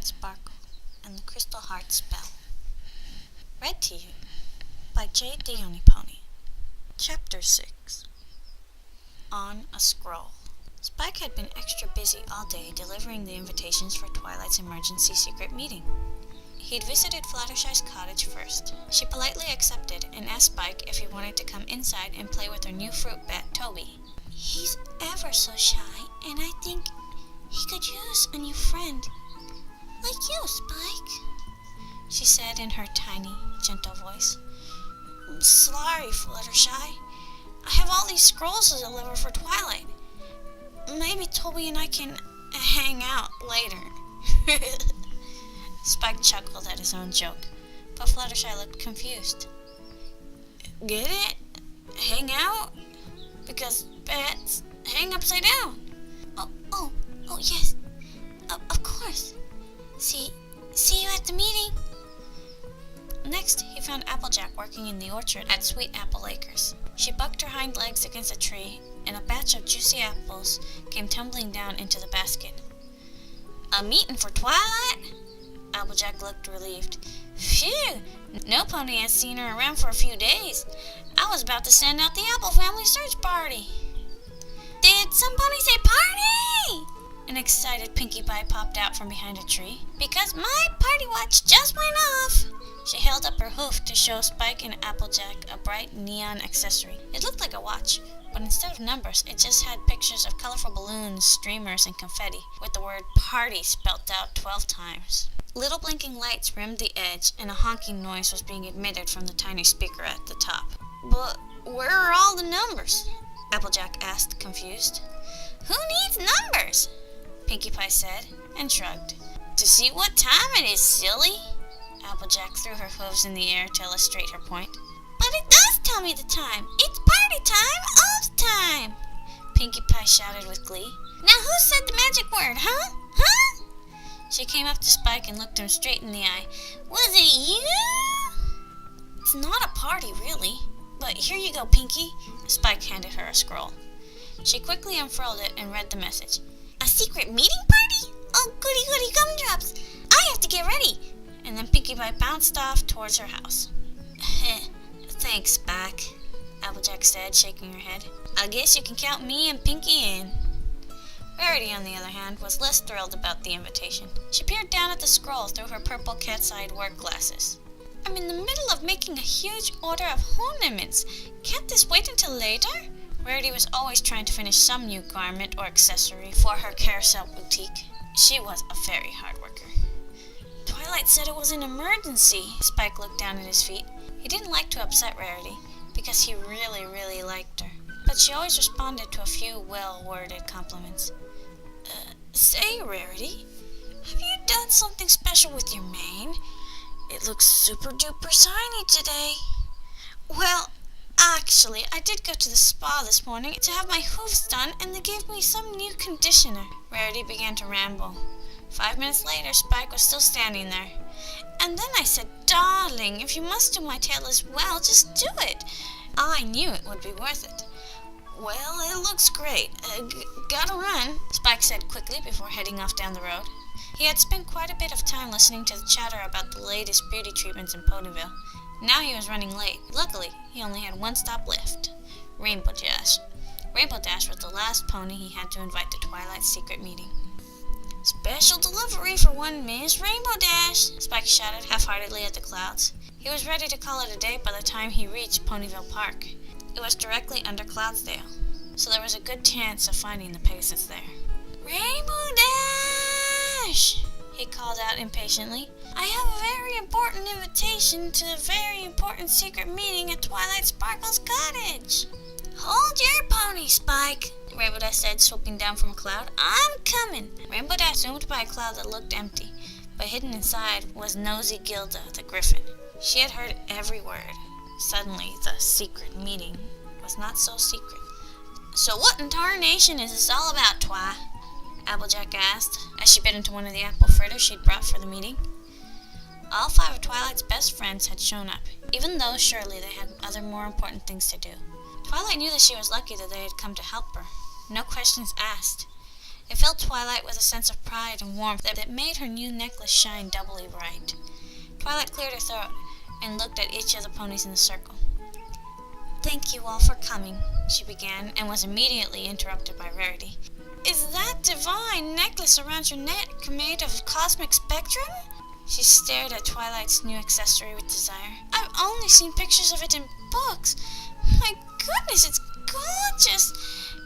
Sparkle and the Crystal Heart Spell. Read to you by Jade the Pony. Chapter 6. On a Scroll. Spike had been extra busy all day delivering the invitations for Twilight's emergency secret meeting. He'd visited Fluttershy's cottage first. She politely accepted and asked Spike if he wanted to come inside and play with her new fruit bat, Toby. "He's ever so shy, and I think he could use a new friend. Like you, Spike," she said in her tiny, gentle voice. "Sorry, Fluttershy. I have all these scrolls to deliver for Twilight. Maybe Toby and I can hang out later." Spike chuckled at his own joke, but Fluttershy looked confused. "Get it? Hang out? Because bats hang upside down." Oh, yes. Of course. See you at the meeting." Next, he found Applejack working in the orchard at Sweet Apple Acres. She bucked her hind legs against a tree, and a batch of juicy apples came tumbling down into the basket. "A meeting for Twilight?" Applejack looked relieved. "Phew! No pony has seen her around for a few days. I was about to send out the Apple family search party." "Did some pony say party?" An excited Pinkie Pie popped out from behind a tree. "Because my party watch just went off." She held up her hoof to show Spike and Applejack a bright neon accessory. It looked like a watch, but instead of numbers, it just had pictures of colorful balloons, streamers, and confetti, with the word party spelt out 12 times. Little blinking lights rimmed the edge, and a honking noise was being emitted from the tiny speaker at the top. "But where are all the numbers?" Applejack asked, confused. "Who needs numbers?" Pinkie Pie said, and shrugged. "To see what time it is, silly." Applejack threw her hooves in the air to illustrate her point. "But it does tell me the time. It's party time all the time," Pinkie Pie shouted with glee. "Now who said the magic word, huh? Huh?" She came up to Spike and looked him straight in the eye. "Was it you?" "It's not a party, really. But here you go, Pinkie." Spike handed her a scroll. She quickly unfurled it and read the message. "A secret meeting party? Oh, goody goody gumdrops. I have to get ready." And then Pinkie Pie bounced off towards her house. "Thanks, Spike," Applejack said, shaking her head. "I guess you can count me and Pinkie in." Rarity, on the other hand, was less thrilled about the invitation. She peered down at the scroll through her purple cat's-eyed work glasses. "I'm in the middle of making a huge order of ornaments. Can't this wait until later?" Rarity was always trying to finish some new garment or accessory for her carousel boutique. She was a very hard worker. "Twilight said it was an emergency." Spike looked down at his feet. He didn't like to upset Rarity, because he really, really liked her. But she always responded to a few well-worded compliments. Say, Rarity, have you done something special with your mane? It looks super-duper shiny today." "Well, actually, I did go to the spa this morning to have my hooves done, and they gave me some new conditioner." Rarity began to ramble. 5 minutes later, Spike was still standing there. "And then I said, 'Darling, if you must do my tail as well, just do it.' I knew it would be worth it." "Well, it looks great. Gotta run," Spike said quickly before heading off down the road. He had spent quite a bit of time listening to the chatter about the latest beauty treatments in Ponyville. Now he was running late. Luckily, he only had one stop left. Rainbow Dash. Rainbow Dash was the last pony he had to invite to Twilight's secret meeting. "Special delivery for one Miss Rainbow Dash," Spike shouted half-heartedly at the clouds. He was ready to call it a day by the time he reached Ponyville Park. It was directly under Cloudsdale, so there was a good chance of finding the Pegasus there. "Rainbow Dash!" he called out impatiently. "I have a very important invitation to a very important secret meeting at Twilight Sparkle's cottage." "Hold your pony, Spike," Rainbow Dash said, swooping down from a cloud. "I'm coming." Rainbow Dash zoomed by a cloud that looked empty, but hidden inside was Nosy Gilda, the griffin. She had heard every word. Suddenly, the secret meeting was not so secret. "So what in tarnation is this all about, Twi?" Applejack asked, as she bit into one of the apple fritters she'd brought for the meeting. All 5 of Twilight's best friends had shown up, even though surely they had other more important things to do. Twilight knew that she was lucky that they had come to help her. No questions asked. It filled Twilight with a sense of pride and warmth that made her new necklace shine doubly bright. Twilight cleared her throat and looked at each of the ponies in the circle. "Thank you all for coming," she began, and was immediately interrupted by Rarity. "Is that divine necklace around your neck made of cosmic spectrum?" She stared at Twilight's new accessory with desire. "I've only seen pictures of it in books. My goodness, it's gorgeous.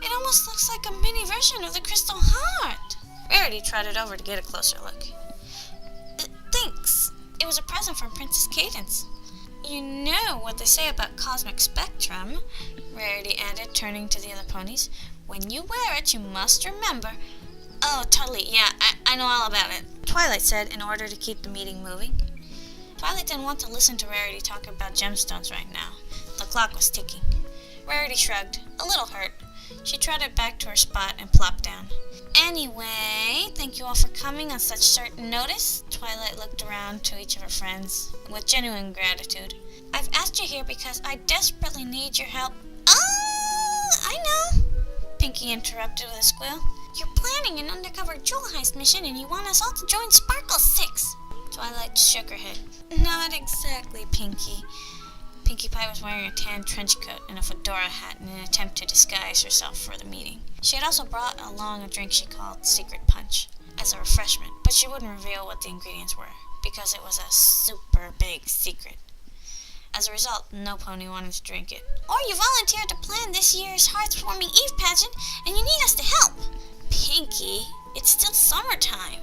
It almost looks like a mini version of the Crystal Heart." Rarity trotted over to get a closer look. "Thanks. It was a present from Princess Cadence." "You know what they say about cosmic spectrum," Rarity added, turning to the other ponies. "When you wear it, you must remember—" "Oh, totally, yeah, I know all about it," Twilight said in order to keep the meeting moving. Twilight didn't want to listen to Rarity talk about gemstones right now. The clock was ticking. Rarity shrugged, a little hurt. She trotted back to her spot and plopped down. "Anyway, thank you all for coming on such certain notice." Twilight looked around to each of her friends with genuine gratitude. "I've asked you here because I desperately need your help." "Oh, I know," Pinkie interrupted with a squeal. "You're planning an undercover jewel heist mission and you want us all to join Sparkle 6. Twilight shook her head. "Not exactly, Pinkie." Pinkie Pie was wearing a tan trench coat and a fedora hat in an attempt to disguise herself for the meeting. She had also brought along a drink she called Secret Punch as a refreshment, but she wouldn't reveal what the ingredients were because it was a super big secret. As a result, no pony wanted to drink it. "Or you volunteered to plan this year's Hearthwarming Eve pageant and you need us to help." "Pinkie, it's still summertime,"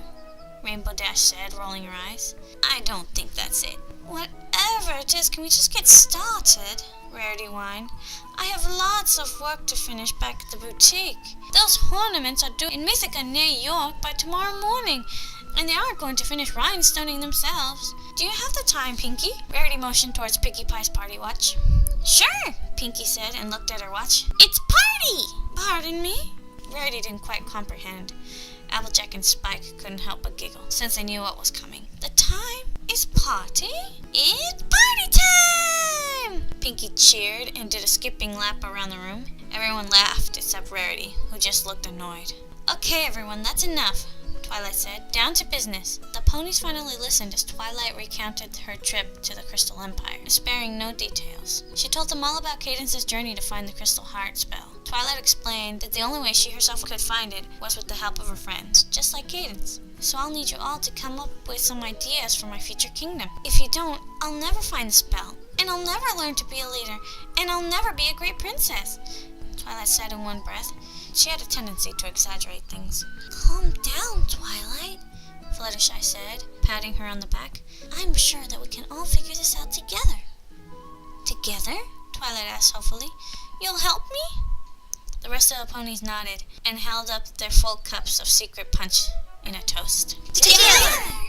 Rainbow Dash said, rolling her eyes. "I don't think that's it." "Whatever it is, can we just get started?" Rarity whined. "I have lots of work to finish back at the boutique. Those ornaments are due in Mythica, New York by tomorrow morning, and they aren't going to finish rhinestoning themselves. Do you have the time, Pinkie?" Rarity motioned towards Pinkie Pie's party watch. "Sure," Pinkie said and looked at her watch. "It's party!" "Pardon me?" Rarity didn't quite comprehend. Applejack and Spike couldn't help but giggle, since they knew what was coming. "The time is party? It's party time!" Pinkie cheered and did a skipping lap around the room. Everyone laughed except Rarity, who just looked annoyed. "Okay, everyone, that's enough," Twilight said. "Down to business." The ponies finally listened as Twilight recounted her trip to the Crystal Empire, sparing no details. She told them all about Cadence's journey to find the Crystal Heart spell. Twilight explained that the only way she herself could find it was with the help of her friends, just like Cadence. "So I'll need you all to come up with some ideas for my future kingdom. If you don't, I'll never find the spell, and I'll never learn to be a leader, and I'll never be a great princess," Twilight said in one breath. She had a tendency to exaggerate things. "Calm down, Twilight," Fluttershy said, patting her on the back. "I'm sure that we can all figure this out together." "Together?" Twilight asked hopefully. "You'll help me?" The rest of the ponies nodded and held up their full cups of Secret Punch in a toast. "Together!"